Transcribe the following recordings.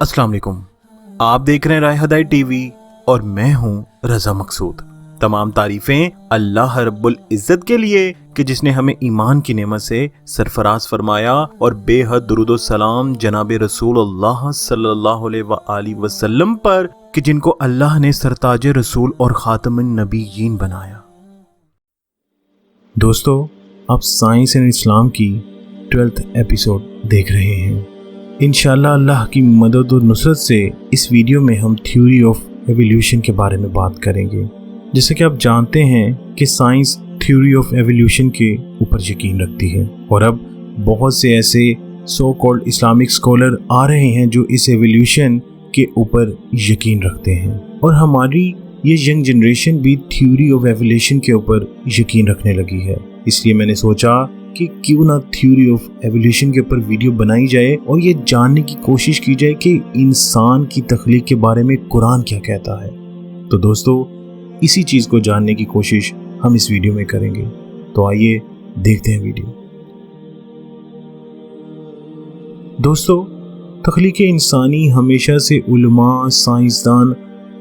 अस्सलाम वालेकुम। आप देख रहे हैं राय हदायत टीवी और मैं हूं रजा मकसूद। तमाम तारीफें अल्लाह रब्बुल इज़्ज़त के लिए कि जिसने हमें ईमान की नेमत से सरफराज फरमाया और बेहद दुरूद व सलाम जनाब रसूलुल्लाह सल्लल्लाहु अलैहि वसल्लम पर कि जिनको अल्लाह ने सरताज रसूल और खातमुन नबीयीन बनाया। दोस्तों, आप साइंस एंड इस्लाम की 12th एपिसोड देख रहे हैं। इंशाअल्लाह अल्लाह की मदद और नुसरत से इस वीडियो में हम थ्योरी ऑफ एवोल्यूशन के बारे में बात करेंगे। जैसे कि आप जानते हैं कि साइंस थ्योरी ऑफ एवोल्यूशन के ऊपर यकीन रखती है और अब बहुत से ऐसे सो कॉल्ड इस्लामिक स्कॉलर आ रहे हैं जो इस एवोल्यूशन के ऊपर यकीन रखते हैं और हमारी ये यंग जनरेशन भी थ्योरी ऑफ एवोल्यूशन के ऊपर यकीन रखने लगी है। इसलिए मैंने सोचा कि क्यों ना थ्योरी ऑफ एवोल्यूशन के ऊपर वीडियो बनाई जाए और ये जानने की कोशिश की जाए कि इंसान की तख्लीक के बारे में कुरान क्या कहता है। तो दोस्तों, इसी चीज़ को जानने की कोशिश हम इस वीडियो में करेंगे। तो आइए देखते हैं वीडियो। दोस्तों, तख्लीक इंसानी हमेशा से उलमा, साइंसदान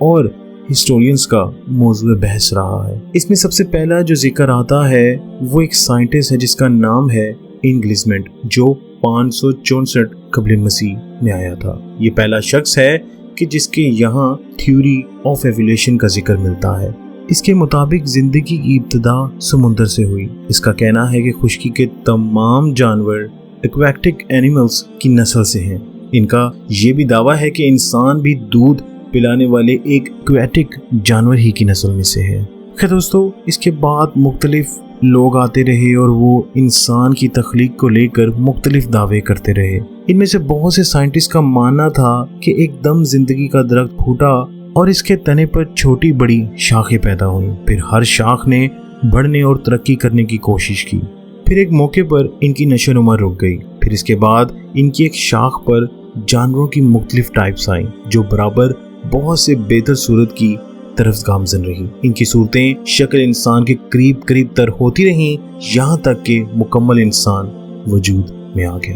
और हिस्टोरियन्स का मौजूद बहस रहा है। इसमें सबसे पहला जो जिक्र आता है वो एक साइंटिस्ट है जिसका नाम है इंग्लिशमेंट, जो 564 कबल मसीह में आया था। ये पहला शख्स है कि जिसके यहाँ थ्योरी ऑफ एवोल्यूशन का जिक्र मिलता है। इसके मुताबिक जिंदगी की इब्तिदा समुंदर से हुई। इसका कहना है कि खुश्की के तमाम जानवर एक्वेटिक एनिमल्स की नस्ल से हैं। इनका ये भी दावा है कि इंसान भी दूध पिलाने वाले एक एक्वेटिक जानवर ही की नस्ल में से है। खैर दोस्तों, इसके बाद मुख्तलिफ लोग आते रहे और वो इंसान की तख्लीक को लेकर मुख्तलिफ दावे करते रहे। इनमें से बहुत से साइंटिस्ट का मानना था कि एकदम जिंदगी का दरख्त फूटा और इसके तने पर छोटी बड़ी शाखें पैदा हुई। फिर हर शाख ने बढ़ने और तरक्की करने की कोशिश की। फिर एक मौके पर इनकी नशोनुमा रुक गई। फिर इसके बाद इनकी एक शाख पर जानवरों की मुख्तलिफ टाइप्स आई जो बराबर बहुत से बेहतर सूरत की तरफ गामजन रही। इनकी सूरतें शक्ल इंसान के करीब करीब तर होती रहीं, यहाँ तक कि मुकम्मल इंसान वजूद में आ गया।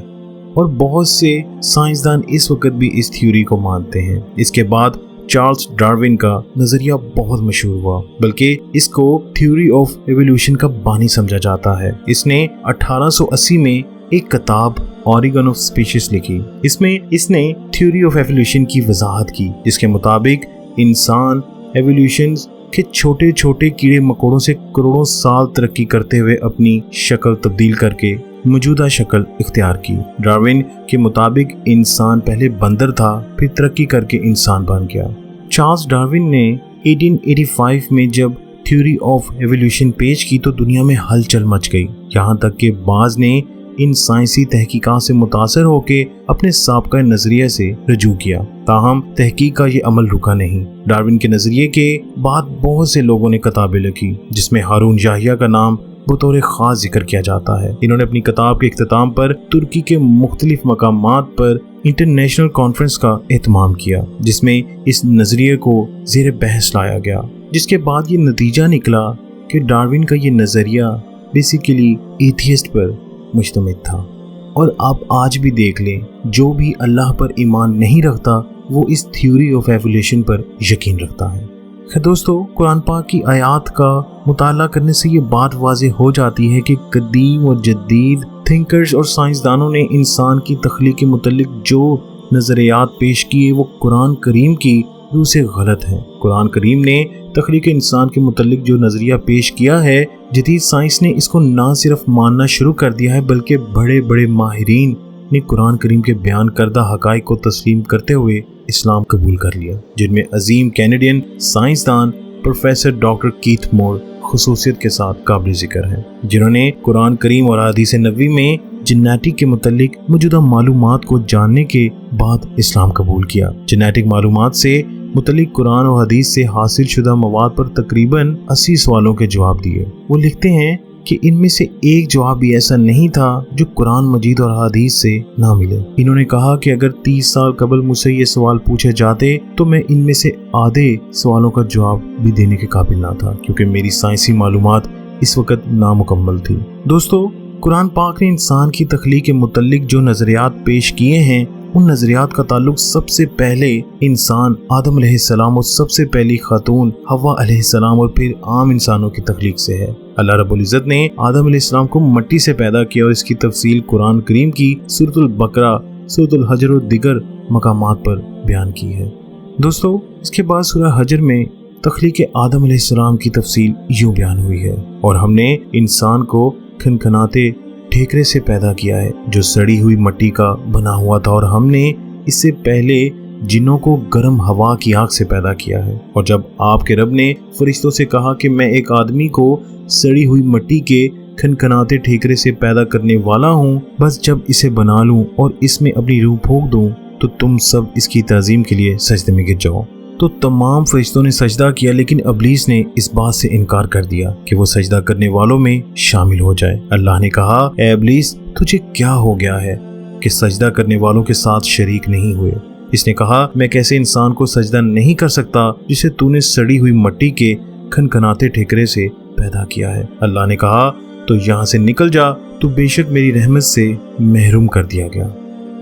और बहुत से साइंसदान इस वक्त भी इस थ्योरी को मानते हैं। इसके बाद चार्ल्स डार्विन का नजरिया बहुत मशहूर हुआ, बल्कि इसको थ्योरी ऑफ एवोल्यूशन का बानी समझा जाता है। इसने 1880 में एक किताब ऑरिगन ऑफ स्पीशीज लिखी। इसमें इसने थ्योरी ऑफ एवोल्यूशन की वजाहत की, जिसके मुताबिक इंसान एवोल्यूशन के छोटे छोटे कीड़े मकोड़ों से करोड़ों साल तरक्की करते हुए अपनी शक्ल तब्दील करके मौजूदा शक्ल इख्तियार की। डार्विन के मुताबिक इंसान पहले बंदर था, फिर तरक्की करके इंसान बन गया। चार्ल्स डार्विन ने 1885 में जब थ्योरी ऑफ एवोल्यूशन पेश की तो दुनिया में हलचल मच गई। यहाँ तक कि बाज़ ने इन साइंसी तहकीकात से मुतासर होकर अपने साबका नजरिए से रजू किया। ताहम तहकीक का ये अमल रुका नहीं। डार्विन के नजरिए के बाद बहुत से लोगों ने किताबें लिखी, जिसमें हारून याहिया का नाम बतौर खास जिक्र किया जाता है। इन्होंने अपनी किताब के इख्तिताम पर तुर्की के मुख्तलिफ मकामात पर इंटरनेशनल कॉन्फ्रेंस का एहतमाम किया, जिसमें इस नजरिए को ज़ेर बहस लाया गया। जिसके बाद ये नतीजा निकला कि डार्विन का ये नजरिया बेसिकली एथियस्ट पर मुश्तमिल था। और आप आज भी देख लें, जो भी अल्लाह पर ईमान नहीं रखता वो इस थ्योरी ऑफ एवोल्यूशन पर यकीन रखता है। खैर दोस्तों, कुरान पाक की आयात का मुताला करने से ये बात वाज़ेह हो जाती है कि कदीम और जदीद थिंकर्स और साइंसदानों ने इंसान की तख्लीक के मुतल्लिक जो नज़रियात पेश किए वो कुरान करीम की रूह से गलत है। कुरान करीम ने तख्लीक इंसान के मुतल्लिक जो नज़रिया पेश किया है, जदीद साइंस ने इसको ना सिर्फ मानना शुरू कर दिया है बल्कि बड़े बड़े माहिरीन ने कुरान करीम के बयान करदा हक़ाइक़ को तस्लीम करते हुए इस्लाम कबूल कर लिया, जिनमें अजीम कैनेडियन साइंसदान प्रोफेसर डॉक्टर कीथ मोर खुसूसियत के साथ काबिल जिक्र हैं, जिन्होंने कुरान करीम और हदीस नबवी में जेनेटिक के मुतल्लिक मौजूदा मालूमात को जानने के बाद इस्लाम कबूल किया। जेनेटिक मालूमात से मुतल्लिक कुरान और हदीस से हासिल शुदा मवाद पर तकरीबन 80 सवालों के जवाब दिए। वो लिखते हैं कि इनमें से एक जवाब भी ऐसा नहीं था जो कुरान मजीद और हदीस से ना मिले। इन्होंने कहा कि अगर 30 साल कबल मुझसे ये सवाल पूछे जाते तो मैं इनमें से आधे सवालों का जवाब भी देने के काबिल ना था, क्योंकि मेरी साइंसी मालूमात इस वक्त नामुकम्मल थी। दोस्तों, कुरान पाक ने इंसान की तख्लीक के मुतल्लिक जो नज़रियात पेश किए हैं उन नजरियात का ताल्लुक सबसे पहले इंसान आदम अलैहिस्सलाम और सबसे पहली खातून हवा अलैहिस्सलाम और फिर आम इंसानों की तख्लीक से है। अल्लाह रब्बुल इज़्ज़त ने आदम अलैहिस्सलाम को मिट्टी से पैदा किया और इसकी तफसील कुरान करीम की सूरतुल बकरा, सूरतुल हजर और दिगर मकामात पर बयान की है। दोस्तों, इसके बाद सूरह हजर में तख्लीक आदम अलैहिस्सलाम की तफसील यूं बयान हुई है, और हमने इंसान को खनखनाते ठेकरे से पैदा किया है जो सड़ी हुई मिट्टी का बना हुआ था, और हमने इससे पहले जिन्नों को गर्म हवा की आग से पैदा किया है। और जब आपके रब ने फरिश्तों से कहा कि मैं एक आदमी को सड़ी हुई मिट्टी के खनखनाते ठेकरे से पैदा करने वाला हूँ, बस जब इसे बना लूं और इसमें अपनी रूह फूंक दूं तो तुम सब इसकी ताज़ीम के लिए सजदे में गिर जाओ। तो तमाम फरिश्तों ने सजदा किया, लेकिन इब्लीस ने इस बात से इनकार कर दिया कि वो सजदा करने वालों में शामिल हो जाए। अल्लाह ने कहा, ए इब्लीस, तुझे क्या हो गया है कि सजदा करने वालों के साथ शरीक नहीं हुए? इसने कहा, मैं कैसे इंसान को सजदा नहीं कर सकता जिसे तूने सड़ी हुई मिट्टी के खनखनाते ठेकरे से पैदा किया है। अल्लाह ने कहा, तो यहाँ से निकल जा, तो बेशक मेरी रहमत से महरूम कर दिया गया।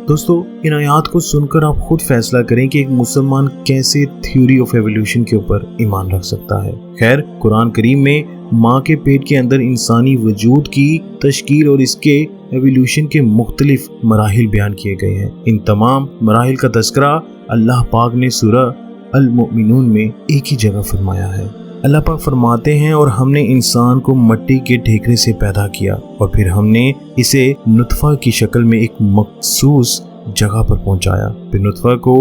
दोस्तों, इन आयात को सुनकर आप खुद फैसला करें कि एक मुसलमान कैसे थ्योरी ऑफ एवोल्यूशन के ऊपर ईमान रख सकता है। खैर, कुरान करीम में माँ के पेट के अंदर इंसानी वजूद की तशकील और इसके एवोल्यूशन के मुख्तलिफ मराहिल बयान किए गए हैं। इन तमाम मराहिल का तज़किरा अल्लाह पाक ने सूरह अल मुमिनून में एक ही जगह फरमाया है। अल्लाह पाक फरमाते हैं, और हमने इंसान को मिट्टी के ठेकरे से पैदा किया और फिर हमने इसे नुतफ़ा की शक्ल में एक मखसूस जगह पर पहुंचाया। फिर नुतफ़ा को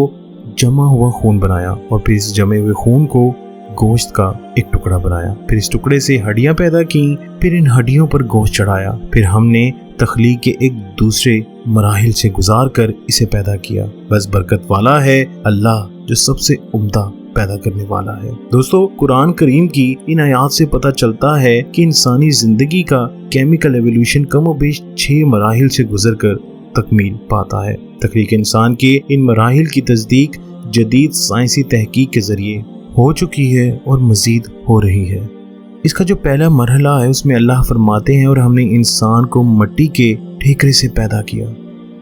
जमा हुआ खून बनाया और फिर इस जमे हुए खून को गोश्त का एक टुकड़ा बनाया। फिर इस टुकड़े से हड्डियां पैदा की, फिर इन हड्डियों पर गोश्त चढ़ाया। फिर हमने तख्लीक के एक दूसरे मराहिल से गुजार कर इसे पैदा किया। बस बरकत वाला है अल्लाह जो सबसे उम्दा पैदा करने वाला है। दोस्तों, कुरान करीम की इन आयात से पता चलता है कि इंसानी जिंदगी का केमिकल एवोल्यूशन कमोबेश 6 मराहिल से गुजर कर तकमील पाता है। तख्लीक इंसान के इन मराहिल की तस्दीक जदीद साइंसी तहकीक के जरिए हो चुकी है और मजीद हो रही है। इसका जो पहला मरहला है उसमें अल्लाह फरमाते हैं, और हमने इंसान को मिट्टी के ठेकरे से पैदा किया।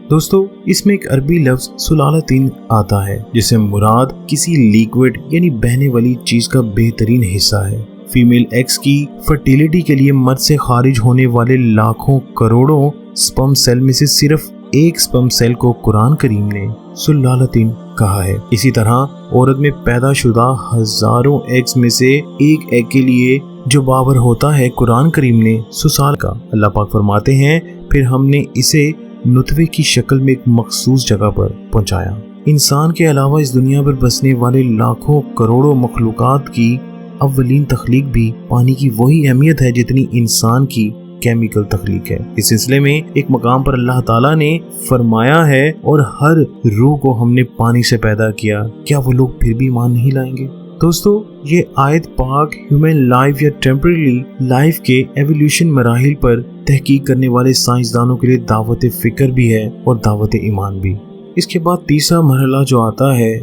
दोस्तों, इसमें एक अरबी लफ्ज सुलालतीन आता है, जिसे मुराद किसी लिक्विड यानी बहने वाली चीज का बेहतरीन हिस्सा है। फीमेल एक्स की फर्टिलिटी के लिए मर्द से खारिज होने वाले लाखों करोड़ों स्पर्म सेल में से सिर्फ एक स्पर्म सेल को कुरान करीम ने सुलालतीन कहा है। इसी तरह औरत में पैदा शुदा हजारों एग्स में से एक एग के लिए जो बाबर होता है, कुरान करीम ने सुसाल का। अल्लाह पाक फरमाते हैं, फिर हमने इसे नुतवे की शक्ल में एक मखसूस जगह पर पहुंचाया। इंसान के अलावा इस दुनिया पर बसने वाले लाखों करोड़ों मखलूकात की अव्वलीन तख्लीक भी पानी की वही अहमियत है जितनी इंसान की केमिकल तख्लीक है। इस सिलसिले में एक मकाम पर अल्लाह ताला ने फरमाया है, और हर रूह को हमने पानी से पैदा किया, क्या वो लोग फिर भी ईमान नहीं लाएंगे? दोस्तों, ये आयत पाक ह्यूमन लाइफ या टेम्परेरी लाइफ के एवोल्यूशन मराहिल पर तहकीक करने वाले साइंसदानों के लिए दावत फिक्र भी है और दावत ईमान भी। इसके बाद तीसरा मरहला जो आता है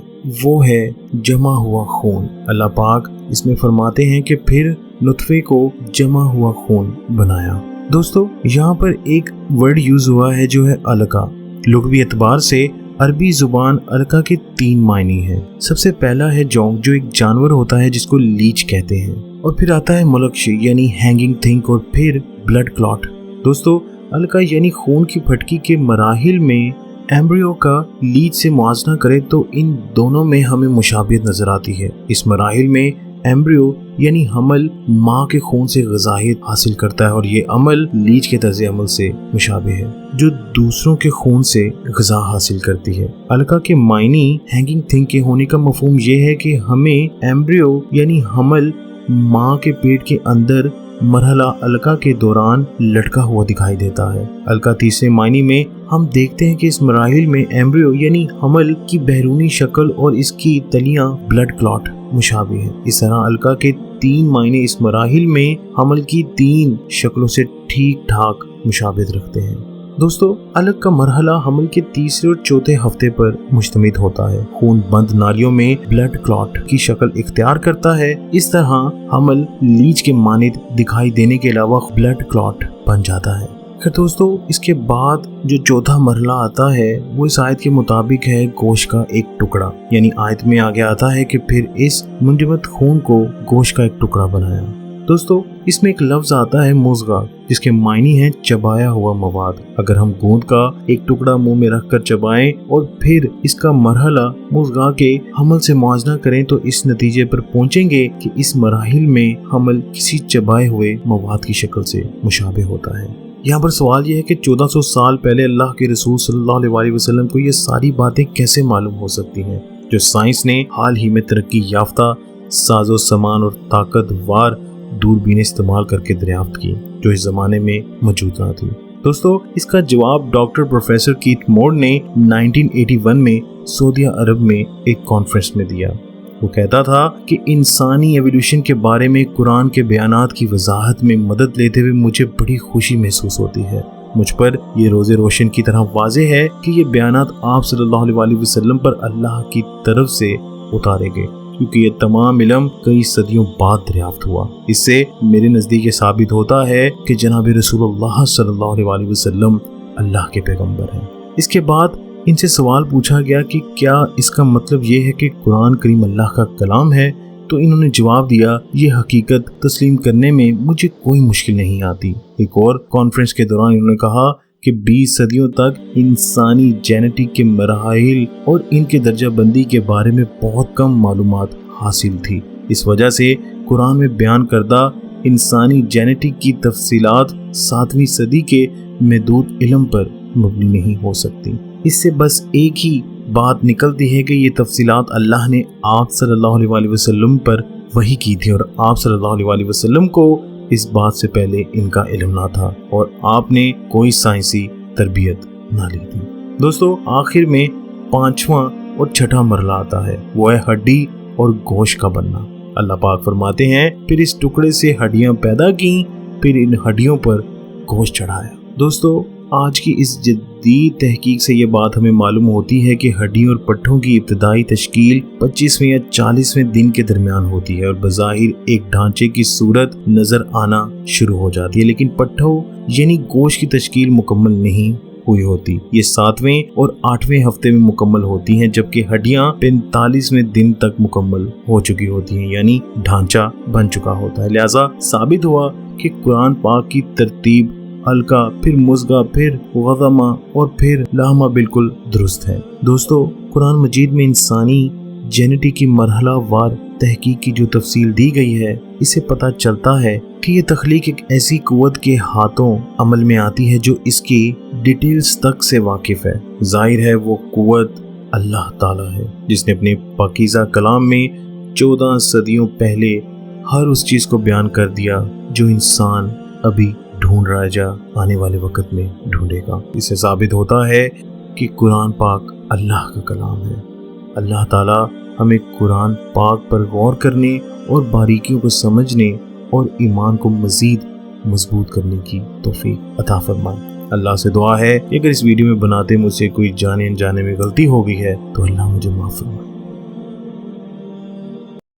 वो है जमा हुआ खून। अल्लाह पाक इसमें फरमाते हैं कि फिर नुतफे को जमा हुआ खून बनाया। दोस्तों, यहाँ पर एक वर्ड यूज हुआ है जो है अलका। लुग़वी एतबार से अरबी जुबान अलका के 3 मायने हैं। सबसे पहला है जोंक, जो एक जानवर होता है जिसको लीच कहते हैं, और फिर आता है मुलक्श यानी हैंगिंग थिंग, और फिर ब्लड क्लॉट। दोस्तों, अलका यानी खून की फटकी के मराहिल में एम्ब्रियो का लीच से मुआजना करें तो इन दोनों में हमें मुशाबियत नजर आती है। इस मराहिल में एम्ब्रियो यानी हमल माँ के खून से ग़िज़ाइयत हासिल करता है, और ये अमल लीच के तर्ज़ अमल से मुशाबे है जो दूसरों के खून से ग़िज़ा हासिल करती है। अलका के मायनी हैंगिंग थिंग के होने का मफहूम ये है कि हमें एम्ब्रियो यानी हमल माँ के पेट के अंदर मरहला अलका के दौरान लटका हुआ दिखाई देता है। अलका तीसरे मायने में हम देखते हैं कि इस मराहिल में एम्ब्रियो यानी हमल की बैरूनी शक्ल और इसकी तलियां ब्लड क्लॉट मुशाबे है। इस तरह अलका के 3 मायने इस मराहिल में हमल की 3 शक्लों से ठीक ठाक मुशाबित रखते हैं। दोस्तों, अलग का मरहला हमल के तीसरे और चौथे हफ्ते पर मुश्तमिल होता है। खून बंद नालियों में ब्लड क्लॉट की शक्ल इख्तियार करता है। इस तरह हमल लीच के मानिद दिखाई देने के अलावा ब्लड क्लॉट बन जाता है। خیر دوستو، اس کے بعد جو چوتھا مرحلہ آتا ہے وہ اس آیت کے مطابق ہے گوشت کا ایک ٹکڑا، یعنی آیت میں آگے آتا ہے کہ پھر اس منجمد خون کو گوشت کا ایک ٹکڑا بنایا۔ دوستو، اس میں ایک لفظ آتا ہے مضغہ، جس کے معنی ہے چبایا ہوا مواد۔ اگر ہم گوند کا ایک ٹکڑا منہ میں رکھ کر چبائیں اور پھر اس کا مرحلہ مضغہ کے حمل سے موازنہ کریں تو اس نتیجے پر پہنچیں گے کہ اس مراحل میں حمل کسی چبائے ہوئے مواد کی شکل سے مشابہ ہوتا ہے۔ یہاں پر سوال یہ ہے کہ 1400 سال پہلے اللہ کے رسول صلی اللہ علیہ وسلم کو یہ ساری باتیں کیسے معلوم ہو سکتی ہیں جو سائنس نے حال ہی میں ترقی یافتہ ساز و سامان اور طاقتور دوربینیں استعمال کر کے دریافت کی، جو اس زمانے میں موجود نہ تھی۔ دوستو، اس کا جواب ڈاکٹر پروفیسر کیتھ مور نے 1981 میں سعودی عرب میں ایک کانفرنس میں دیا۔ وہ کہتا تھا کہ انسانی ایولیوشن کے بارے میں قرآن کے بیانات کی وضاحت میں مدد لیتے ہوئے مجھے بڑی خوشی محسوس ہوتی ہے۔ مجھ پر یہ روز روشن کی طرح واضح ہے کہ یہ بیانات آپ صلی اللہ علیہ وسلم پر اللہ کی طرف سے اتارے گئے، کیونکہ یہ تمام علم کئی صدیوں بعد دریافت ہوا۔ اس سے میرے نزدیک یہ ثابت ہوتا ہے کہ جناب رسول اللہ صلی اللہ علیہ وسلم اللہ کے پیغمبر ہیں۔ اس کے بعد ان سے سوال پوچھا گیا کہ کیا اس کا مطلب یہ ہے کہ قرآن کریم اللہ کا کلام ہے؟ تو انہوں نے جواب دیا، یہ حقیقت تسلیم کرنے میں مجھے کوئی مشکل نہیں آتی۔ ایک اور کانفرنس کے دوران انہوں نے کہا کہ 20 صدیوں تک انسانی جینیٹک کے مراحل اور ان کے درجہ بندی کے بارے میں بہت کم معلومات حاصل تھی۔ اس وجہ سے قرآن میں بیان کردہ انسانی جینیٹک کی تفصیلات 7ویں صدی کے محدود علم پر مبنی نہیں ہو سکتی۔ اس سے بس ایک ہی بات نکلتی ہے کہ یہ تفصیلات اللہ نے آپ صلی اللہ علیہ وسلم پر وحی کی تھی، اور آپ صلی اللہ علیہ وسلم کو اس بات سے پہلے ان کا علم نہ تھا اور آپ نے کوئی سائنسی تربیت نہ لی تھی۔ دوستو، آخر میں 5واں اور 6واں مرحلہ آتا ہے، وہ ہے ہڈی اور گوشت کا بننا۔ اللہ پاک فرماتے ہیں، پھر اس ٹکڑے سے ہڈیاں پیدا کیں، پھر ان ہڈیوں پر گوشت چڑھایا۔ دوستو، آج کی اس جدید تحقیق سے یہ بات ہمیں معلوم ہوتی ہے کہ ہڈیوں اور پٹھوں کی ابتدائی تشکیل 25ویں یا 40ویں دن کے درمیان ہوتی ہے اور بظاہر ایک ڈھانچے کی صورت نظر آنا شروع ہو جاتی ہے، لیکن پٹھوں یعنی گوشت کی تشکیل مکمل نہیں ہوئی ہوتی۔ یہ 7ویں اور 8ویں ہفتے میں مکمل ہوتی ہیں، جبکہ ہڈیاں 45ویں دن تک مکمل ہو چکی ہوتی ہیں، یعنی ڈھانچہ بن چکا ہوتا ہے۔ لہٰذا ثابت ہوا کہ قرآن پاک کی ترتیب حلقہ، پھر مضغہ، پھر غضمہ اور پھر لاہمہ بالکل درست ہے۔ دوستو، قرآن مجید میں انسانی جینیٹک کی مرحلہ وار تحقیق کی جو تفصیل دی گئی ہے، اسے پتہ چلتا ہے کہ یہ تخلیق ایک ایسی قوت کے ہاتھوں عمل میں آتی ہے جو اس کی ڈیٹیلز تک سے واقف ہے۔ ظاہر ہے وہ قوت اللہ تعالیٰ ہے، جس نے اپنے پاکیزہ کلام میں 14 صدیوں پہلے ہر اس چیز کو بیان کر دیا جو انسان ابھی ڈھونڈ رہا جا آنے والے وقت میں ڈھونڈے گا۔ اس سے ثابت ہوتا ہے کہ قرآن پاک اللہ کا کلام ہے۔ اللہ تعالیٰ ہمیں قرآن پاک پر غور کرنے اور باریکیوں کو سمجھنے اور ایمان کو مزید مضبوط کرنے کی توفیق عطا فرمائے۔ اللہ سے دعا ہے کہ اگر اس ویڈیو میں بناتے مجھ سے کوئی جانے انجانے میں غلطی ہو گئی ہے تو اللہ مجھے معاف فرمائے۔